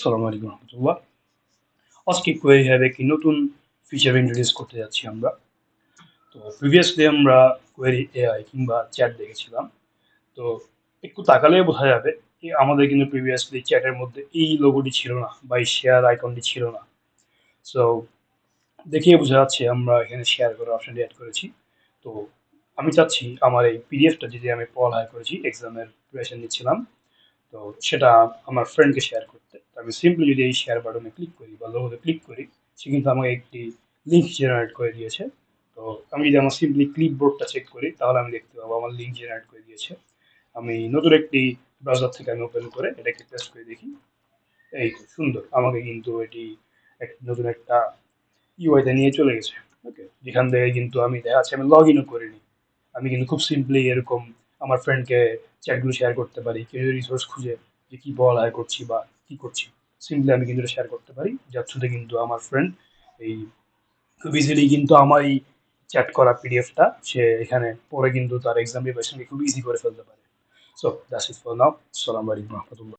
আসসালামু আলাইকুম রহমতুল্লাহ। আজকে কোয়েরি হ্যাবে একটি নতুন ফিচার ইন্ট্রোডিউস করতে যাচ্ছি আমরা। তো প্রিভিয়াসলি আমরা কোয়েরি এআই কিংবা চ্যাট দেখেছিলাম। তো একটু তাকালেই বোঝা যাবে যে আমাদের কিন্তু প্রিভিয়াসলি চ্যাটের মধ্যে এই লোগোটি ছিল না বা এই শেয়ার আইকনটি ছিল না। সো দেখেই বোঝা যাচ্ছে আমরা এখানে শেয়ার করার অপশনটি অ্যাড করেছি। তো আমি চাচ্ছি আমার এই পিডিএফটা যেটি আমি পড়ালেখা করেছি, এক্সামের প্রিপারেশন নিচ্ছিলাম, তো সেটা আমার ফ্রেন্ডকে শেয়ার করতে। তো আমি সিম্পলি যদি এই শেয়ার বাটনে ক্লিক করি বা লোগোতে ক্লিক করি, সে কিন্তু আমাকে একটি লিঙ্ক জেনারেট করে দিয়েছে। তো আমি যদি আমার সিম্পলি ক্লিপবোর্ডটা চেক করি তাহলে আমি দেখতে পাবো আমার লিঙ্ক জেনারেট করে দিয়েছে। আমি নতুন একটি ব্রাউজার থেকে আমি ওপেন করে এটাকে পেস্ট করে দেখি। এই তো সুন্দর, আমাকে কিন্তু এটি নতুন একটা ইউআইতে নিয়ে চলে গেছে। ওকে, যেখান থেকে কিন্তু আমি দেখা যাচ্ছে আমি লগ ইনও করিনি। আমি কিন্তু খুব সিম্পলি এরকম আমার ফ্রেন্ডকে চ্যাটগুলো শেয়ার করতে পারি, কেউ রিসোর্স খুঁজে যে কি পড়ালেখা করছি বা কি করছি, সিম্পলি আমি কিন্তু এটা শেয়ার করতে পারি, যার থ্রুতে কিন্তু আমার ফ্রেন্ড এই খুব ইজিলি কিন্তু আমার এই চ্যাট করা পিডিএফটা সে এখানে পরে কিন্তু তার এক্সাম প্রিপারেশনকে খুব ইজি করে ফেলতে পারে। So that's it for now. আসসালামু আলাইকুম রহমতুল্লাহ।